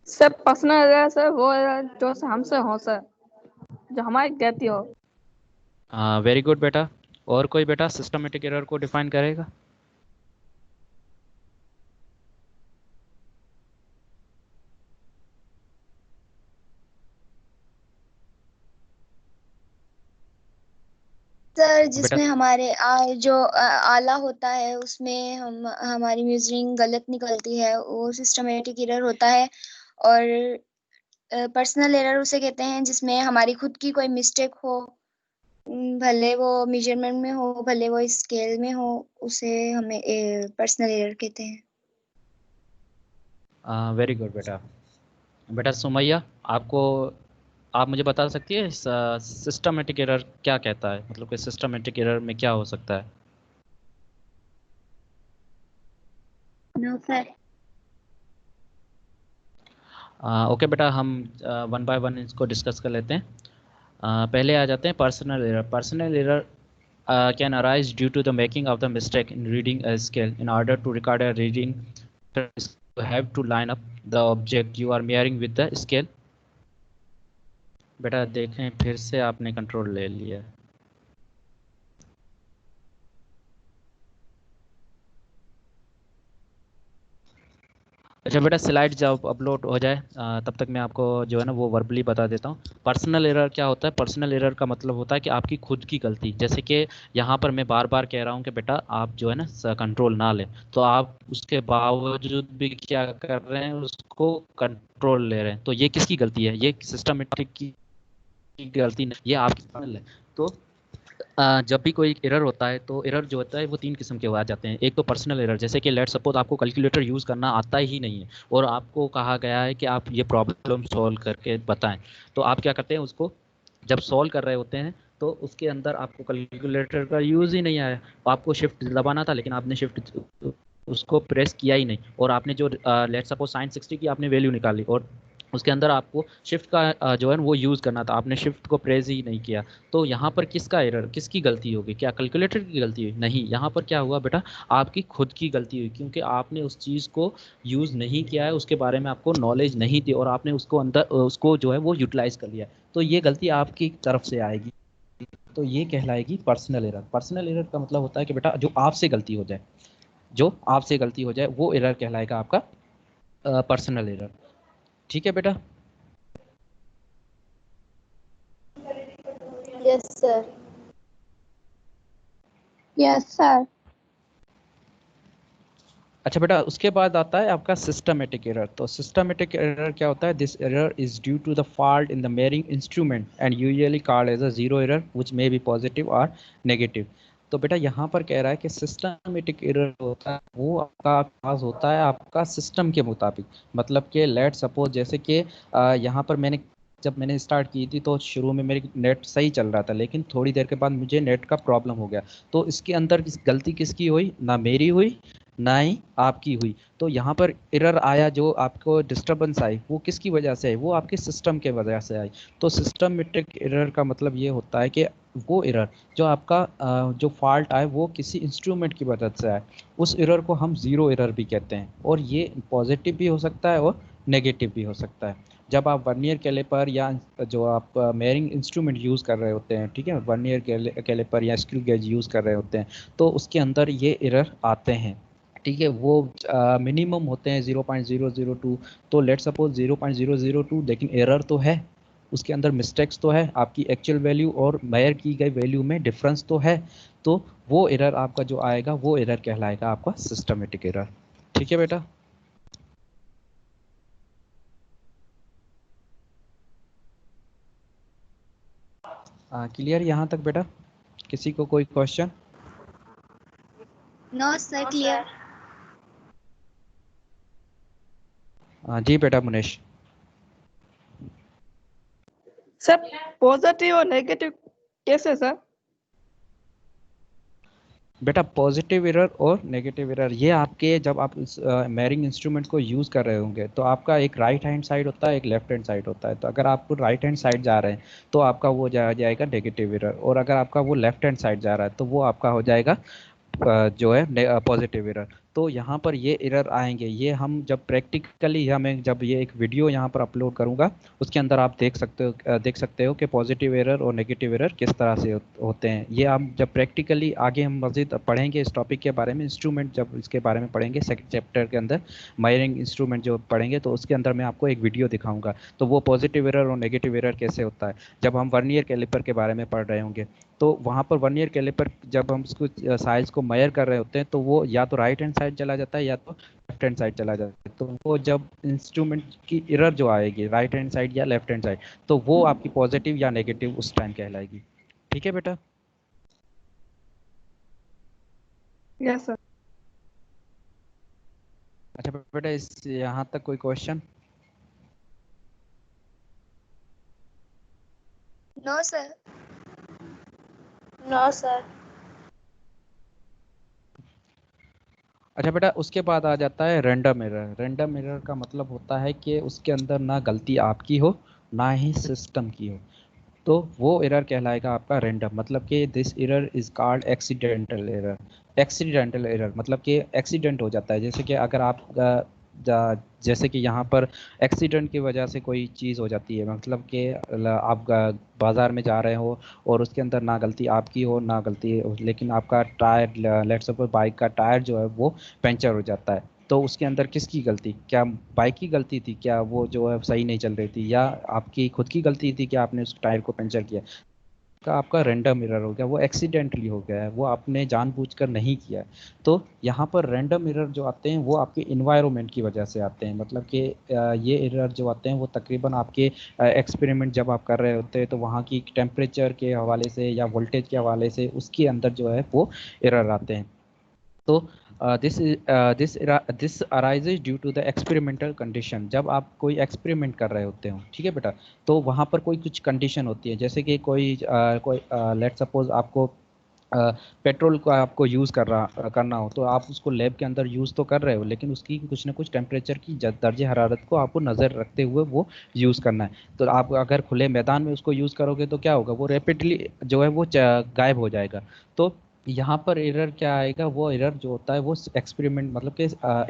सर पर्सनल है सर, वो है जो हमसे हो सर, जो हमारी गलती हो। वेरी गुड बेटा। और कोई बेटा सिस्टमेटिक एरर को डिफाइन करेगा? सर बेटा जिसमें हमारे आला होता है उसमें हम हमारी म्यूजिंग गलत निकलती है, वो सिस्टमेटिक एरर होता है। और पर्सनल एरर उसे कहते हैं जिसमें हमारी खुद की कोई मिस्टेक हो, भले वो मेजरमेंट में हो भले वो स्केल में हो, उसे हमें पर्सनल एरर कहते हैं। वेरी गुड बेटा। बेटा सुमैया, आपको आप मुझे बता सकती है सिस्टमेटिक एरर क्या कहता है, मतलब कि सिस्टमेटिक एरर में क्या हो सकता है? No sir. ओके बेटा, हम वन बाय वन इसको डिस्कस कर लेते हैं। पहले आ जाते हैं personal error. Personal error can arise due to the making of the mistake in reading a scale. In order to record a reading, you have to line up the object you are measuring with the scale. बेटा देखें फिर से आपने control ले लिया। अच्छा बेटा, slide जब अपलोड हो जाए तब तक मैं आपको जो है ना वो वर्बली बता देता हूँ। पर्सनल एरर क्या होता है? पर्सनल एरर का मतलब होता है कि आपकी खुद की गलती। जैसे कि यहाँ पर मैं बार बार कह रहा हूँ कि बेटा आप जो है ना कंट्रोल ना लें, तो आप उसके बावजूद भी क्या कर रहे हैं, उसको कंट्रोल ले रहे हैं। तो ये किसकी गलती है? ये सिस्टमेटिक की गलती नहीं, ये आपकी पर्सनल है। तो जब भी कोई एरर होता है तो एरर जो होता है वो तीन किस्म के आ जाते हैं। एक तो पर्सनल एरर, जैसे कि लेट सपोज आपको कैलकुलेटर यूज़ करना आता ही नहीं है और आपको कहा गया है कि आप ये प्रॉब्लम सॉल्व करके बताएं, तो आप क्या करते हैं, उसको जब सॉल्व कर रहे होते हैं तो उसके अंदर आपको कैलकुलेटर का यूज़ ही नहीं आया। आपको शिफ्ट दबाना था लेकिन आपने शिफ्ट उसको प्रेस किया ही नहीं, और आपने जो लेट सपोज साइन 60 की आपने वैल्यू निकाली और उसके अंदर आपको शिफ्ट का जो है वो यूज़ करना था, आपने शिफ्ट को प्रेस ही नहीं किया। तो यहाँ पर किसका एरर, किसकी गलती होगी? क्या कैलकुलेटर की गलती हुई? नहीं, यहाँ पर क्या हुआ बेटा, आपकी खुद की गलती हुई, क्योंकि आपने उस चीज़ को यूज़ नहीं किया है, उसके बारे में आपको नॉलेज नहीं थी और आपने उसको अंदर उसको जो है वो यूटिलाइज कर लिया। तो ये गलती आपकी तरफ से आएगी, तो ये कहलाएगी पर्सनल एरर। पर्सनल एरर का मतलब होता है कि बेटा जो आपसे गलती हो जाए, जो आपसे गलती हो जाए वो एरर कहलाएगा आपका पर्सनल एरर। ठीक है बेटा? Yes sir. Yes, sir. अच्छा बेटा, उसके बाद आता है आपका सिस्टमेटिक एरर। तो सिस्टमेटिक एरर क्या होता है? This error is due to the fault in the measuring instrument and usually called as a zero error which may be positive और नेगेटिव। तो बेटा यहाँ पर कह रहा है कि सिस्टमेटिक एरर होता है वो आपका पास होता है आपका सिस्टम के मुताबिक। मतलब कि लेट सपोज जैसे कि यहाँ पर जब मैंने स्टार्ट की थी तो शुरू में मेरी नेट सही चल रहा था, लेकिन थोड़ी देर के बाद मुझे नेट का प्रॉब्लम हो गया। तो इसके अंदर गलती किसकी हुई? ना मेरी हुई ना ही आपकी हुई। तो यहाँ पर एरर आया, जो आपको डिस्टरबेंस आई वो किसकी वजह से आई? वो आपके सिस्टम के वजह से आई। तो सिस्टमेटिक एरर का मतलब ये होता है कि वो एरर जो आपका जो फॉल्ट आए वो किसी इंस्ट्रूमेंट की मदद से आए, उस एरर को हम ज़ीरो एरर भी कहते हैं। और ये पॉजिटिव भी हो सकता है और नेगेटिव भी हो सकता है। जब आप वर्नियर कैलिपर या जो आप मेजरिंग इंस्ट्रूमेंट यूज़ कर रहे होते हैं, ठीक है, वर्नियर कैलिपर या स्क्रू गेज यूज़ कर रहे होते हैं, तो उसके अंदर ये एरर आते हैं। ठीक है, वो मिनिमम होते हैं 0.002। तो लेट सपोज 0.002, लेकिन एरर तो है, उसके अंदर मिस्टेक्स तो है, आपकी एक्चुअल वैल्यू और मेजर की गई वैल्यू में डिफरेंस तो है। तो वो एरर आपका जो आएगा वो एरर कहलाएगा आपका सिस्टमेटिक एरर। ठीक है बेटा। क्लियर यहाँ तक बेटा? किसी को कोई क्वेश्चन? No sir, clear. जी बेटा मुनेश। सर पॉजिटिव और नेगेटिव कैसे सर? बेटा पॉजिटिव एरर और नेगेटिव एरर ये आपके जब आप इस मेजरिंग इंस्ट्रूमेंट को यूज़ कर रहे होंगे तो आपका एक राइट हैंड साइड होता है, एक लेफ्ट हैंड साइड होता है। तो अगर आप राइट हैंड साइड जा रहे हैं तो आपका वो जाएगा नेगेटिव एरर, और अगर आपका वो लेफ्ट हैंड साइड जा रहा है तो वो आपका हो जाएगा जो है पॉजिटिव एरर। तो यहाँ पर ये एरर आएंगे, ये हम जब प्रैक्टिकली हमें जब ये एक वीडियो यहाँ पर अपलोड करूँगा उसके अंदर आप देख सकते हो कि पॉजिटिव एरर और नेगेटिव एरर किस तरह से होते हैं। ये हम जब प्रैक्टिकली आगे हम मज़ीद पढ़ेंगे इस टॉपिक के बारे में, इंस्ट्रूमेंट जब इसके बारे में पढ़ेंगे सेकंड चैप्टर के अंदर मेजरिंग इंस्ट्रूमेंट जो पढ़ेंगे तो उसके अंदर मैं आपको एक वीडियो दिखाऊंगा। तो वो पॉजिटिव एरर और नेगेटिव एरर कैसे होता है जब हम वर्नियर कैलिपर के बारे में पढ़ रहे होंगे। तो वहाँ पर वर्नियर कैलिपर जब हम उसको साइज को मेजर कर रहे होते हैं तो वो या तो राइट हैंड साइड चला जाता है या तो लेफ्ट हैंड साइड चला जाता है। तो वो जब इंस्ट्रूमेंट की एरर जो आएगी राइट हैंड साइड या लेफ्ट हैंड साइड, तो वो आपकी पॉजिटिव या नेगेटिव उस टाइम कहलाएगी। ठीक है बेटा? Yes sir. अच्छा बेटा, इस यहाँ तक कोई question? No sir. No sir. अच्छा बेटा, उसके बाद आ जाता है रैंडम एरर। रैंडम एरर का मतलब होता है कि उसके अंदर ना गलती आपकी हो ना ही सिस्टम की हो, तो वो एरर कहलाएगा आपका रैंडम। मतलब कि this error is called accidental error. Accidental error मतलब कि एक्सीडेंट हो जाता है, जैसे कि अगर आप जैसे कि यहाँ पर एक्सीडेंट की वजह से कोई चीज़ हो जाती है, मतलब कि आप बाज़ार में जा रहे हो और उसके अंदर ना गलती आपकी हो ना गलती, लेकिन आपका टायर लेट्स सपोज बाइक का टायर जो है वो पंचर हो जाता है। तो उसके अंदर किसकी गलती? क्या बाइक की गलती थी? क्या वो जो है सही नहीं चल रही थी? या आपकी खुद की गलती थी कि आपने उस टायर को पंचर किया? का आपका रैंडम एरर हो गया, वो एक्सीडेंटली हो गया है, वो आपने जानबूझकर नहीं किया है। तो यहाँ पर रैंडम एरर जो आते हैं वो आपके इन्वायरमेंट की वजह से आते हैं। मतलब कि ये एरर जो आते हैं वो तकरीबन आपके एक्सपेरिमेंट जब आप कर रहे होते हैं तो वहाँ की टेम्परेचर के हवाले से या वोल्टेज के हवाले से उसके अंदर जो है वो एरर आते हैं। तो this arises due to the experimental condition. जब आप कोई एक्सपेरिमेंट कर रहे होते हो, ठीक है बेटा, तो वहाँ पर कोई कुछ कंडीशन होती है, जैसे कि कोई लेट सपोज आपको पेट्रोल को आपको यूज़ करना हो, तो आप उसको लैब के अंदर यूज़ तो कर रहे हो, लेकिन उसकी कुछ ना कुछ टेम्परेचर की दर्जे हरारत को आपको नज़र रखते हुए वो यूज़ करना है। तो आप अगर खुले मैदान में उसको यूज़ करोगे तो क्या होगा, वो रैपिडली जो है वो गायब हो जाएगा। तो यहाँ पर एरर क्या आएगा, वो एरर जो होता है वो एक्सपेरिमेंट मतलब कि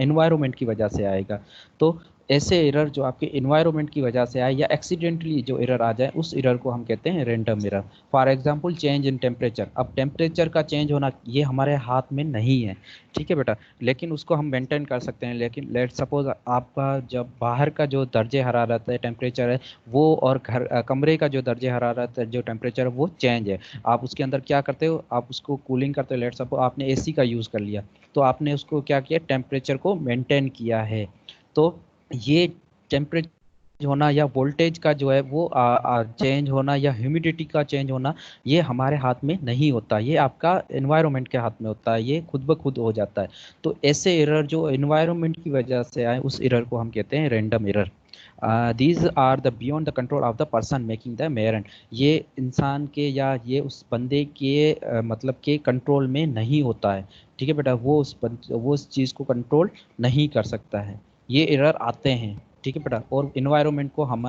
एनवायरनमेंट की वजह से आएगा। तो ऐसे एरर जो आपके इन्वायरमेंट की वजह से आए या एक्सीडेंटली जो एरर आ जाए, उस एरर को हम कहते हैं random error. For example change in temperature. अब टेम्परेचर का चेंज होना ये हमारे हाथ में नहीं है, ठीक है बेटा, लेकिन उसको हम मेंटेन कर सकते हैं। लेकिन लेट सपोज आपका जब बाहर का जो दर्जे हरारत है, टेम्परेचर है वो, और कमरे का जो दर्जे हरारत है, जो टेम्परेचर है वो चेंज है। आप उसके अंदर क्या करते हो, आप उसको कूलिंग करते हो। लेट सपोज आपने एसी का यूज़ कर लिया, तो आपने उसको क्या किया, टेम्परेचर को मेंटेन किया है। तो ये टेम्परेचर होना या वोल्टेज का जो है वो चेंज होना या ह्यूमिडिटी का चेंज होना, ये हमारे हाथ में नहीं होता, ये आपका एनवायरनमेंट के हाथ में होता है, ये खुद ब खुद हो जाता है। तो ऐसे एरर जो एनवायरनमेंट की वजह से आए, उस एरर को हम कहते हैं random error. These are the beyond the control of the person making the measurement. ये इंसान के या ये उस बंदे के मतलब के कंट्रोल में नहीं होता है, ठीक है बेटा, वो उस चीज़ को कंट्रोल नहीं कर सकता है। ये एरर आते हैं, ठीक है बेटा। और इन्वायरमेंट को हम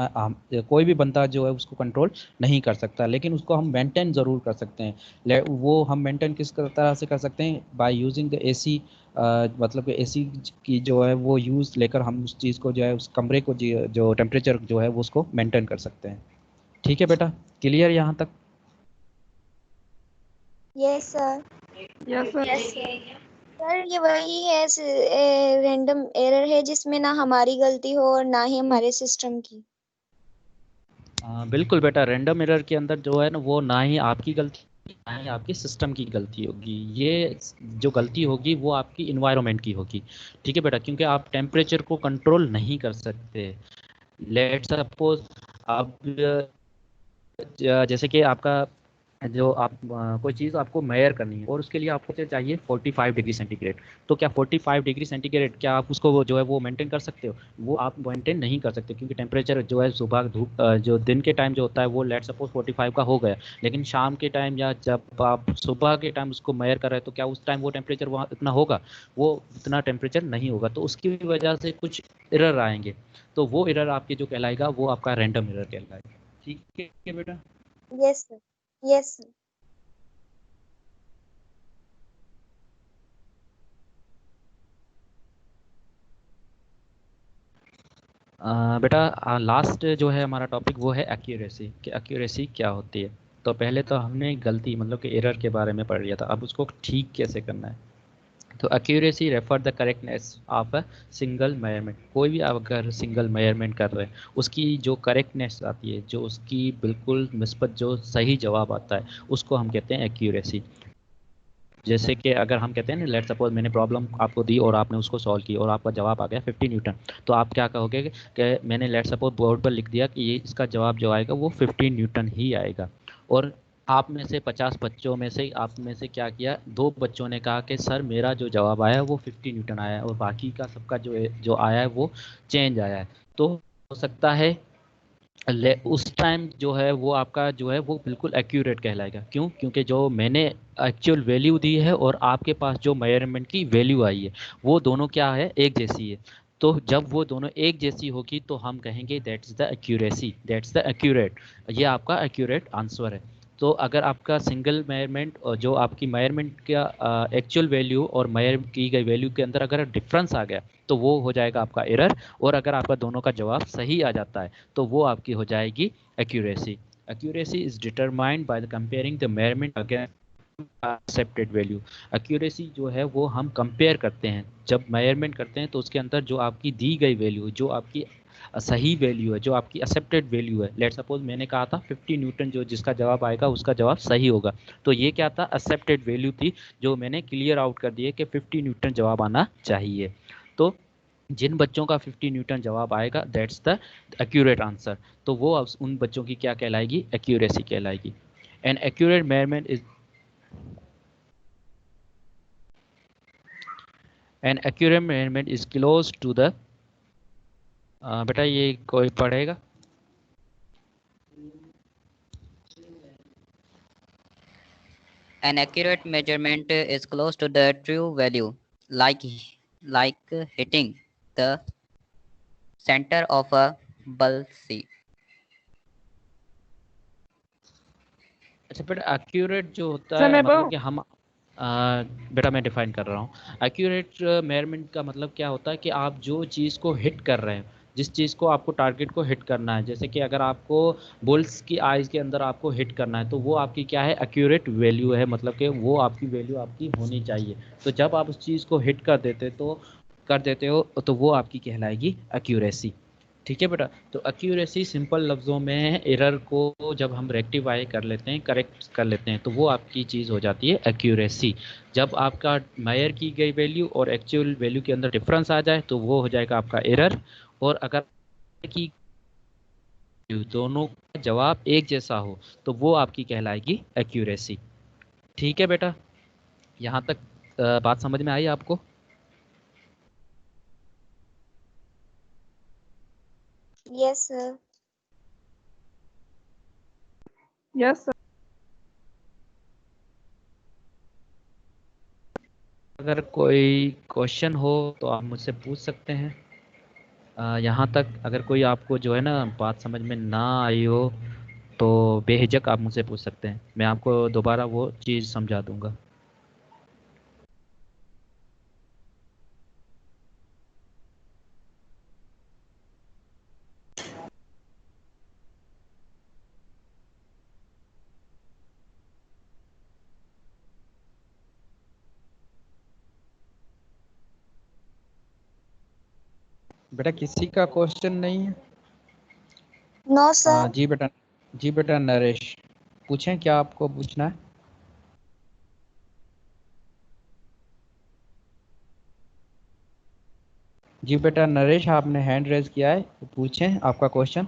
कोई भी बंदा जो है उसको कंट्रोल नहीं कर सकता, लेकिन उसको हम मेंटेन ज़रूर कर सकते हैं। वो हम मेंटेन किस तरह से कर सकते हैं, बाय यूजिंग द एसी। मतलब एसी की जो है वो यूज़ लेकर हम उस चीज़ को जो है, उस कमरे को जो टेम्परेचर जो है वो उसको मेंटेन कर सकते हैं। ठीक है बेटा, क्लियर यहाँ तक? Yes sir. Yes sir. Sir ये वही है, रैंडम एरर है जिसमें ना हमारी गलती हो और ना ही हमारे सिस्टम की। बिल्कुल बेटा, रैंडम एरर के अंदर जो है ना, वो ना ही आपकी गलती ना ही आपकी सिस्टम की गलती होगी। ये जो गलती होगी वो आपकी इन्वायरमेंट की होगी, ठीक है बेटा, क्योंकि आप टेम्परेचर को कंट्रोल नहीं कर सकते। लेट सपोज अब जैसे कि आपका जो आप कोई चीज़ आपको मेयर करनी है और उसके लिए आपको चाहिए 45 डिग्री सेंटीग्रेड। तो क्या 45 डिग्री सेंटीग्रेड क्या आप उसको जो है वो मेंटेन कर सकते हो? वो आप मेंटेन नहीं कर सकते, क्योंकि टेम्परेचर जो है सुबह धूप जो दिन के टाइम जो होता है वो लेट सपोज 45 का हो गया, लेकिन शाम के टाइम या जब आप सुबह के टाइम उसको मेयर कर रहे हैं तो क्या उस टाइम वो टेम्परेचर वहाँ इतना होगा? वो इतना टेम्परेचर नहीं होगा। तो उसकी वजह से कुछ एरर आएंगे, तो वो एरर आपके जो कहलाएगा वो आपका रैंडम एरर कहलाएगा। ठीक है बेटा? Yes sir. Yes sir. बेटा लास्ट जो है हमारा टॉपिक वो है एक्यूरेसी, कि एक्यूरेसी क्या होती है। तो पहले तो हमने गलती मतलब कि एरर के बारे में पढ़ लिया था, अब उसको ठीक कैसे करना है। तो accuracy refer the correctness of a single measurement. कोई भी आप अगर सिंगल मेजरमेंट कर रहे हैं, उसकी जो करेक्टनेस आती है, जो उसकी बिल्कुल निस्बत जो सही जवाब आता है, उसको हम कहते हैं एक्यूरेसी। जैसे कि अगर हम कहते हैं ना, लेट सपोज मैंने प्रॉब्लम आपको दी और आपने उसको सॉल्व की और आपका जवाब आ गया 50 न्यूटन, तो आप क्या कहोगे कि मैंने लेट सपोज बोर्ड पर लिख दिया कि ये इसका जवाब जो आएगा वो 50 न्यूटन ही आएगा। और आप में से 50 बच्चों में से आप में से क्या किया, 2 बच्चों ने कहा कि सर मेरा जो जवाब आया है वो 50 न्यूटन आया है, और बाकी का सबका जो आया है वो चेंज आया है। तो हो सकता है उस टाइम जो है वो आपका जो है वो बिल्कुल एक्यूरेट कहलाएगा। क्यों? क्योंकि जो मैंने एक्चुअल वैल्यू दी है और आपके पास जो मेजरमेंट की वैल्यू आई है वो दोनों क्या है, एक जैसी है। तो जब वो दोनों एक जैसी होगी तो हम कहेंगे that's the accuracy, that's the accurate, ये आपका एक्यूरेट आंसर है। तो अगर आपका सिंगल मेजरमेंट और जो आपकी मेजरमेंट का एक्चुअल वैल्यू और मेजर की गई वैल्यू के अंदर अगर डिफरेंस आ गया तो वो हो जाएगा आपका एरर। और अगर आपका दोनों का जवाब सही आ जाता है तो वो आपकी हो जाएगी accuracy. Accuracy is determined by the comparing the measurement against accepted value. Accuracy जो है वो हम कंपेयर करते हैं, जब मेजरमेंट करते हैं तो उसके अंदर जो आपकी दी गई वैल्यू, जो आपकी सही वैल्यू है, जो आपकी एक्सेप्टेड वैल्यू है। लेट सपोज मैंने कहा था 50 न्यूटन जो जिसका जवाब आएगा उसका जवाब सही होगा, तो ये क्या था, एक्सेप्टेड वैल्यू थी, जो मैंने क्लियर आउट कर दिए कि 50 न्यूटन जवाब आना चाहिए। तो जिन बच्चों का 50 न्यूटन जवाब आएगा दैट्स द एक्यूरेट आंसर, तो वो उन बच्चों की क्या कहलाएगी, एक्यूरेसी कहलाएगी। An accurate measurement is an accurate measurement is close to the बेटा ये कोई पढ़ेगा? An accurate measurement is close to the true value, like hitting the center of a bullseye. अच्छा बेटा, एक्यूरेट जो होता सर है मैं मतलब कि हम बेटा मैं डिफाइन कर रहा हूँ। एक्यूरेट मेजरमेंट का मतलब क्या होता है कि आप जो चीज़ को हिट कर रहे हैं, जिस चीज़ को आपको टारगेट को हिट करना है, जैसे कि अगर आपको बुल्स की आइज़ के अंदर आपको हिट करना है तो वो आपकी क्या है, एक्यूरेट वैल्यू है, मतलब कि वो आपकी वैल्यू आपकी होनी चाहिए। तो जब आप उस चीज़ को हिट कर देते हो तो वो आपकी कहलाएगी एक्यूरेसी। ठीक है बेटा। तो एक्यूरेसी सिंपल लफ्ज़ों में एरर को जब हम रेक्टिफाई कर लेते हैं, करेक्ट कर लेते हैं, तो वो आपकी चीज़ हो जाती है एक्यूरेसी। जब आपका मेजर की गई वैल्यू और एक्चुअल वैल्यू के अंदर डिफरेंस आ जाए तो वो हो जाएगा आपका एरर। और अगर की दोनों का जवाब एक जैसा हो तो वो आपकी कहलाएगी एक्यूरेसी। ठीक है बेटा, यहाँ तक बात समझ में आई आपको? Yes sir. Yes sir. अगर कोई क्वेश्चन हो तो आप मुझसे पूछ सकते हैं। यहाँ तक अगर कोई आपको जो है ना बात समझ में ना आई हो तो बेहिचक आप मुझसे पूछ सकते हैं, मैं आपको दोबारा वो चीज़ समझा दूंगा। बेटा किसी का क्वेश्चन नहीं है? No sir. जी बेटा, जी बेटा नरेश पूछें, क्या आपको पूछना है? जी बेटा नरेश, आपने हैंड रेज किया है, पूछें आपका क्वेश्चन।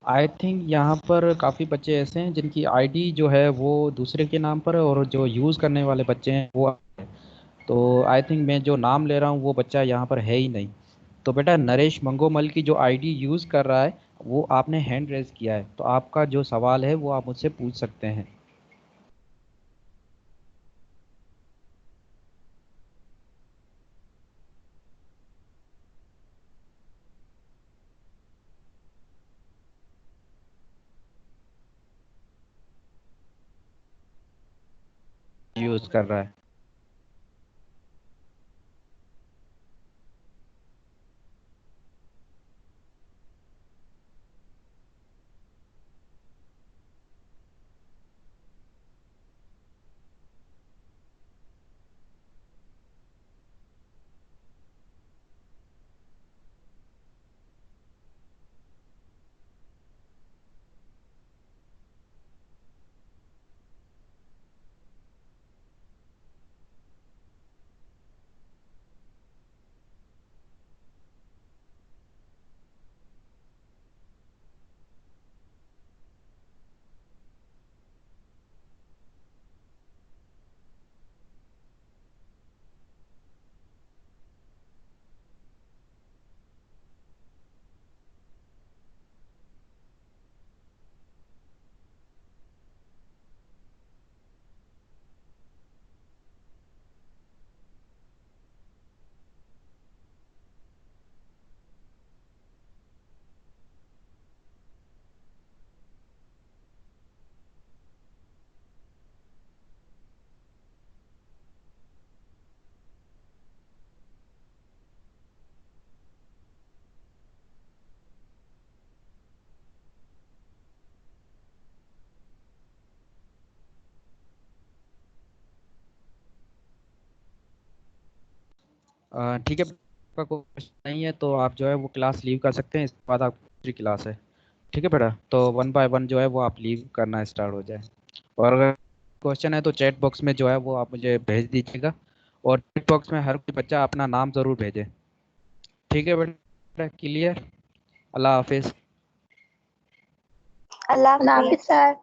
आई थिंक यहाँ पर काफ़ी बच्चे ऐसे हैं जिनकी आईडी जो है वो दूसरे के नाम पर है और जो यूज़ करने वाले बच्चे हैं वो, तो आई थिंक मैं जो नाम ले रहा हूँ वो बच्चा यहाँ पर है ही नहीं। तो बेटा नरेश मंगोमल की जो आईडी यूज़ कर रहा है वो आपने हैंड रेज किया है, तो आपका जो सवाल है वो आप मुझसे पूछ सकते हैं। यूज़ कर रहा है। ठीक है, आपका कोई क्वेश्चन नहीं है तो आप जो है वो क्लास लीव कर सकते हैं, इसके बाद आपकी दूसरी क्लास है। ठीक है बेटा, तो 1 बाय 1 जो है वो आप लीव करना स्टार्ट हो जाए। और अगर क्वेश्चन है तो चैट बॉक्स में जो है वो आप मुझे भेज दीजिएगा, और चैट बॉक्स में हर कोई बच्चा अपना नाम ज़रूर भेजे। ठीक है बेटा, क्लियर? अल्लाह हाफिज़। अल्लाह अल्लाह हाफिज हाफिज। सर।